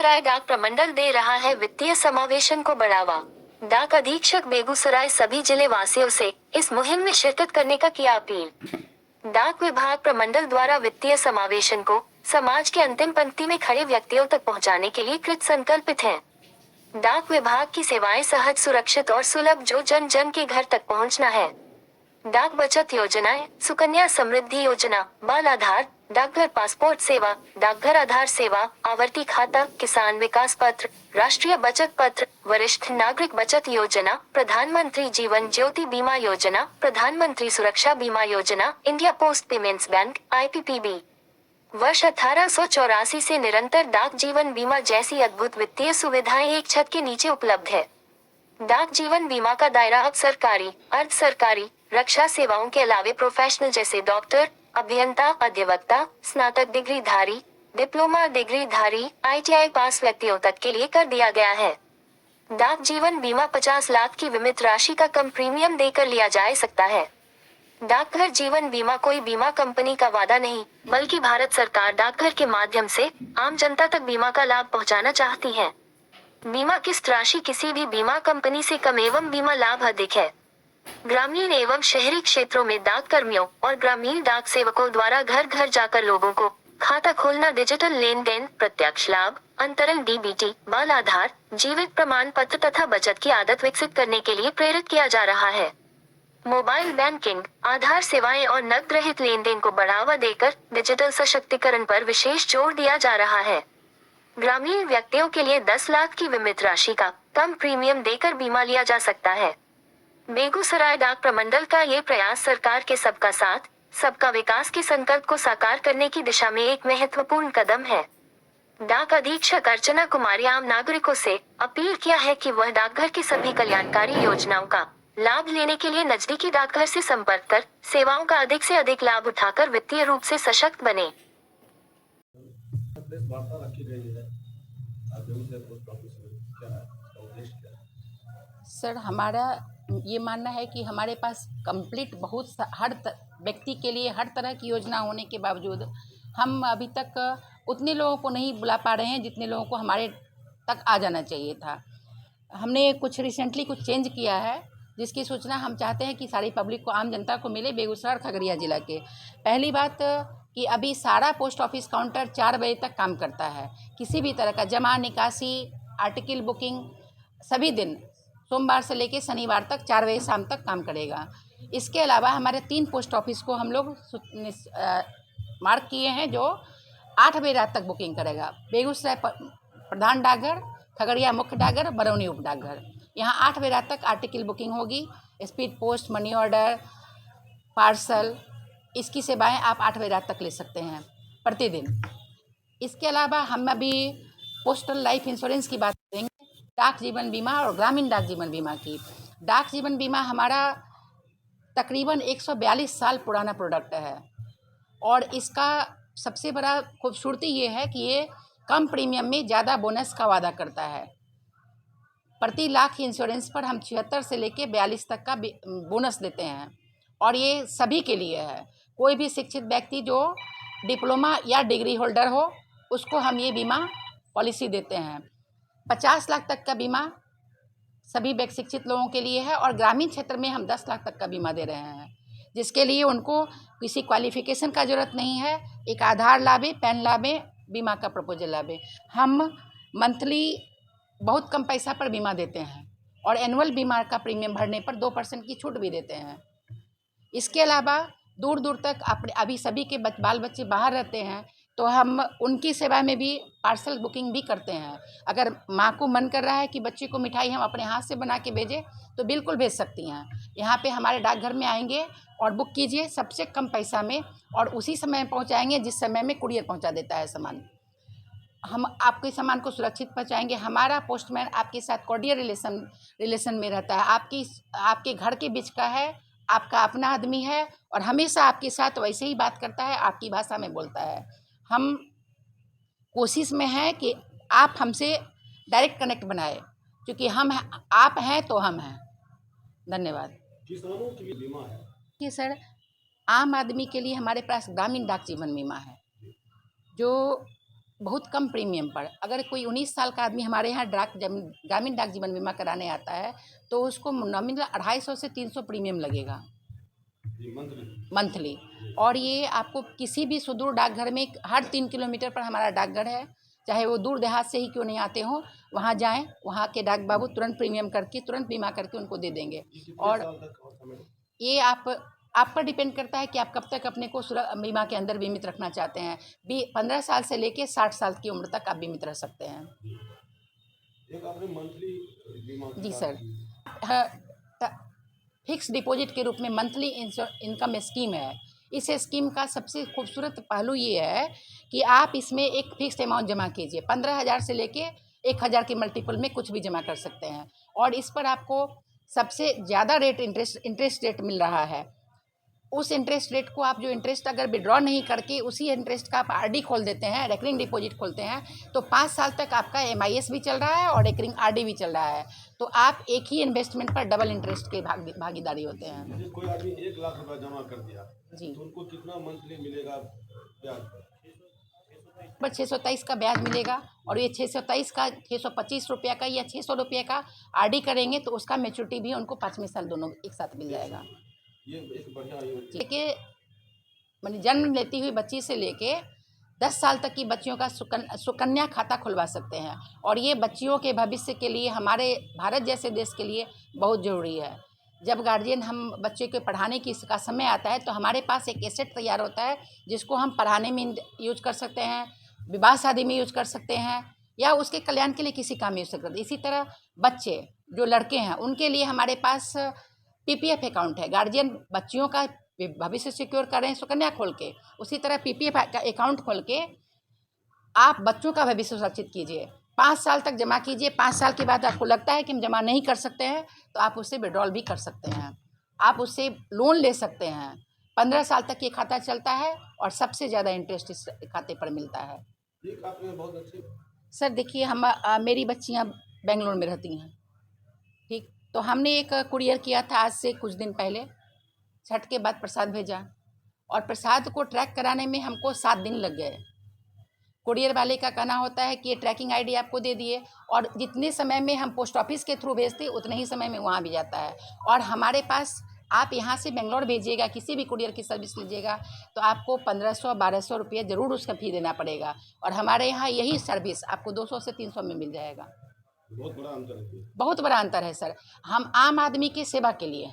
बेगूसराय डाक प्रमंडल दे रहा है वित्तीय समावेशन को बढ़ावा। डाक अधीक्षक बेगूसराय सभी जिले वासियों से इस मुहिम में शिरकत करने का किया अपील। डाक विभाग प्रमंडल द्वारा वित्तीय समावेशन को समाज के अंतिम पंक्ति में खड़े व्यक्तियों तक पहुंचाने के लिए कृत संकल्पित है। डाक विभाग की सेवाएं सहज, सुरक्षित और सुलभ जो जन जन के घर तक पहुंचना है। डाक बचत योजनाएं, सुकन्या समृद्धि योजना, बाल आधार, डाकघर पासपोर्ट सेवा, डाकघर आधार सेवा, आवर्ती खाता, किसान विकास पत्र, राष्ट्रीय बचत पत्र, वरिष्ठ नागरिक बचत योजना, प्रधानमंत्री जीवन ज्योति बीमा योजना, प्रधानमंत्री सुरक्षा बीमा योजना, India post payments bank (IPPB). वर्ष 1884 से निरंतर डाक जीवन बीमा जैसी अद्भुत वित्तीय सुविधाएं एक छत के नीचे उपलब्ध है। डाक जीवन बीमा का दायरा अब सरकारी, अर्ध सरकारी, रक्षा सेवाओं के अलावे प्रोफेशनल जैसे डॉक्टर, अभियंता, अधिवक्ता, स्नातक डिग्री धारी, डिप्लोमा डिग्री धारी, ITI पास व्यक्तियों तक के लिए कर दिया गया है। डाक जीवन बीमा 50 लाख की बीमित राशि का कम प्रीमियम देकर लिया जा सकता है। डाकघर जीवन बीमा कोई बीमा कंपनी का वादा नहीं, बल्कि भारत सरकार डाकघर के माध्यम से आम जनता तक बीमा का लाभ पहुंचाना चाहती है। बीमा किस्त राशि किसी भी बीमा कंपनी से कम एवं बीमा लाभ अधिक है। ग्रामीण एवं शहरी क्षेत्रों में डाक कर्मियों और ग्रामीण डाक सेवकों द्वारा घर घर जाकर लोगों को खाता खोलना, डिजिटल लेन देन, प्रत्यक्ष लाभ, अंतरण DBT, बाल आधार, जीवित प्रमाण पत्र तथा बचत की आदत विकसित करने के लिए प्रेरित किया जा रहा है। मोबाइल बैंकिंग, आधार सेवाएं और नकद रहित लेन देन को बढ़ावा देकर डिजिटल सशक्तिकरण पर विशेष जोर दिया जा रहा है। ग्रामीण व्यक्तियों के लिए 10 लाख की बीमित राशि का कम प्रीमियम देकर बीमा लिया जा सकता है। बेगूसराय डाक प्रमंडल का ये प्रयास सरकार के सबका साथ, सबका विकास के संकल्प को साकार करने की दिशा में एक महत्वपूर्ण कदम है। डाक अधीक्षक अर्चना कुमारी आम नागरिकों से अपील किया है कि वह डाकघर की सभी कल्याणकारी योजनाओं का लाभ लेने के लिए नजदीकी डाकघर से संपर्क कर सेवाओं का अधिक से अधिक लाभ उठाकर वित्तीय रूप से सशक्त बने। प्रेस वार्ता रखी गई है बेगूसराय पोस्ट ऑफिस में, क्या है इसका उद्देश्य क्या है? सर, हमारा ये मानना है कि हमारे पास कंप्लीट हर व्यक्ति के लिए हर तरह की योजना होने के बावजूद हम अभी तक उतने लोगों को नहीं बुला पा रहे हैं जितने लोगों को हमारे तक आ जाना चाहिए था। हमने रिसेंटली कुछ चेंज किया है जिसकी सूचना हम चाहते हैं कि सारी पब्लिक को, आम जनता को मिले बेगूसराय और खगड़िया ज़िला के। पहली बात कि अभी सारा पोस्ट ऑफिस काउंटर 4 बजे तक काम करता है। किसी भी तरह का जमा, निकासी, आर्टिकल बुकिंग सभी दिन सोमवार से लेकर शनिवार तक 4 बजे शाम तक काम करेगा। इसके अलावा हमारे 3 पोस्ट ऑफिस को हम लोग मार्क किए हैं जो 8 बजे रात तक बुकिंग करेगा। बेगूसराय प्रधान डाकघर, खगड़िया मुख्य डाकघर, बरौनी उप डाकघर, यहाँ 8 बजे रात तक आर्टिकल बुकिंग होगी। Speed post, money order, parcel, इसकी सेवाएं आप 8 बजे रात तक ले सकते हैं प्रतिदिन। इसके अलावा हम अभी पोस्टल लाइफ इंश्योरेंस की बात करेंगे, डाक जीवन बीमा और ग्रामीण डाक जीवन बीमा की। डाक जीवन बीमा हमारा तकरीबन 142 साल पुराना प्रोडक्ट है और इसका सबसे बड़ा खूबसूरती ये है कि ये कम प्रीमियम में ज़्यादा बोनस का वादा करता है। प्रति लाख इंश्योरेंस पर हम 76 से लेकर 42 तक का बोनस देते हैं और ये सभी के लिए है। कोई भी शिक्षित व्यक्ति जो डिप्लोमा या डिग्री होल्डर हो उसको हम ये बीमा पॉलिसी देते हैं। 50 लाख तक का बीमा सभी शिक्षित लोगों के लिए है और ग्रामीण क्षेत्र में हम 10 लाख तक का बीमा दे रहे हैं, जिसके लिए उनको किसी क्वालिफिकेशन का ज़रूरत नहीं है। एक आधार लावे, पैन लावे, बीमा का प्रपोजल लावे। हम मंथली बहुत कम पैसा पर बीमा देते हैं और एनुअल बीमा का प्रीमियम भरने पर 2% की छूट भी देते हैं। इसके अलावा दूर दूर तक अभी सभी के बाल बच्चे बाहर रहते हैं तो हम उनकी सेवा में भी पार्सल बुकिंग भी करते हैं। अगर माँ को मन कर रहा है कि बच्चे को मिठाई हम अपने हाथ से बना के भेजें तो बिल्कुल भेज सकती हैं। यहाँ पे हमारे डाकघर में आएंगे और बुक कीजिए सबसे कम पैसा में और उसी समय पहुँचाएंगे जिस समय में कुरियर पहुँचा देता है सामान। हम आपके सामान को सुरक्षित पहुँचाएंगे। हमारा पोस्टमैन आपके साथ कॉर्डियल रिलेशन में रहता है, आपके घर के बीच का है, आपका अपना आदमी है और हमेशा आपके साथ वैसे ही बात करता है, आपकी भाषा में बोलता है। हम कोशिश में हैं कि आप हमसे डायरेक्ट कनेक्ट बनाए, क्योंकि आप हैं तो हम हैं। धन्यवाद। किसानों के लिए बीमा है कि सर, आम आदमी के लिए हमारे पास ग्रामीण डाक जीवन बीमा है जो बहुत कम प्रीमियम पर। अगर कोई 19 साल का आदमी हमारे यहाँ ग्रामीण डाक जीवन बीमा कराने आता है तो उसको नॉमिनल 250 से 300 प्रीमियम लगेगा मंथली। और ये आपको किसी भी सुदूर डाकघर में हर 3 किलोमीटर पर हमारा डाकघर है, चाहे वो दूर देहात से ही क्यों नहीं आते हों, वहाँ जाएं, वहाँ के डाक बाबू तुरंत प्रीमियम करके तुरंत बीमा करके उनको दे देंगे। और ये आप पर डिपेंड करता है कि आप कब तक अपने को बीमा के अंदर बीमित रखना चाहते हैं। 15 साल से लेके 60 साल की उम्र तक आप बीमित रह सकते हैं। एक आपने मंथली बीमा जी सर, फिक्स डिपॉजिट के रूप में मंथली इनकम स्कीम है। इस स्कीम का सबसे खूबसूरत पहलू ये है कि आप इसमें एक फिक्स्ड अमाउंट जमा कीजिए। 15,000 से लेके 1,000 के मल्टीपल में कुछ भी जमा कर सकते हैं और इस पर आपको सबसे ज़्यादा रेट इंटरेस्ट रेट मिल रहा है। उस इंटरेस्ट रेट को आप जो इंटरेस्ट अगर विड्रॉ नहीं करके उसी इंटरेस्ट का आप आरडी खोल देते हैं, रेकरिंग डिपॉजिट खोलते हैं, तो 5 साल तक आपका एमआईएस भी चल रहा है और रेकरिंग आरडी भी चल रहा है। तो आप एक ही इन्वेस्टमेंट पर डबल इंटरेस्ट के भागीदारी होते हैं। जैसे कोई आदमी 1 लाख रुपया जमा कर दिया जी, तो उनको कितना मंथली मिलेगा ब्याज पर 623 का ब्याज मिलेगा। और ये 623 का 625 रुपये का या 600 रुपये का आरडी करेंगे तो उसका मैच्योरिटी भी उनको 5वें साल दोनों एक साथ मिल जाएगा। ये एक बढ़िया योजना लेके मैंने जन्म लेती हुई बच्ची से लेके 10 साल तक की बच्चियों का सुकन्या खाता खुलवा सकते हैं और ये बच्चियों के भविष्य के लिए हमारे भारत जैसे देश के लिए बहुत ज़रूरी है। जब गार्जियन हम बच्चे के पढ़ाने का समय आता है तो हमारे पास एक एसेट तैयार होता है जिसको हम पढ़ाने में यूज कर सकते हैं, विवाह शादी में यूज कर सकते हैं या उसके कल्याण के लिए किसी काम में यूज कर सकते हैं। इसी तरह बच्चे जो लड़के हैं उनके लिए हमारे पास पीपीएफ अकाउंट है। गार्जियन बच्चियों का भविष्य सिक्योर कर रहे हैं सुकन्या खोल के, उसी तरह पीपीएफ का अकाउंट खोल के आप बच्चों का भविष्य सुरक्षित कीजिए। 5 साल तक जमा कीजिए। 5 साल के बाद आपको लगता है कि हम जमा नहीं कर सकते हैं तो आप उससे विड्रॉल भी कर सकते हैं, आप उससे लोन ले सकते हैं। 15 साल तक ये खाता चलता है और सबसे ज़्यादा इंटरेस्ट इस खाते पर मिलता है। ठीक, आपने बहुत अच्छी। सर देखिए, हम मेरी बच्चियाँ बेंगलोर में रहती हैं, ठीक, तो हमने एक कुरियर किया था आज से कुछ दिन पहले। छठ के बाद प्रसाद भेजा और प्रसाद को ट्रैक कराने में हमको 7 दिन लग गए। कुरियर वाले का कहना होता है कि ये ट्रैकिंग आईडी आपको दे दिए और जितने समय में हम पोस्ट ऑफिस के थ्रू भेजते उतने ही समय में वहाँ भी जाता है। और हमारे पास आप यहाँ से बेंगलोर भेजिएगा, किसी भी कुरियर की सर्विस लीजिएगा तो आपको 1500-1200 रुपये ज़रूर उसका फ़ी देना पड़ेगा और हमारे यहाँ यही सर्विस आपको 200 से 300 में मिल जाएगा। बहुत बड़ा अंतर है। बहुत बड़ा अंतर है सर। हम आम आदमी की सेवा के लिए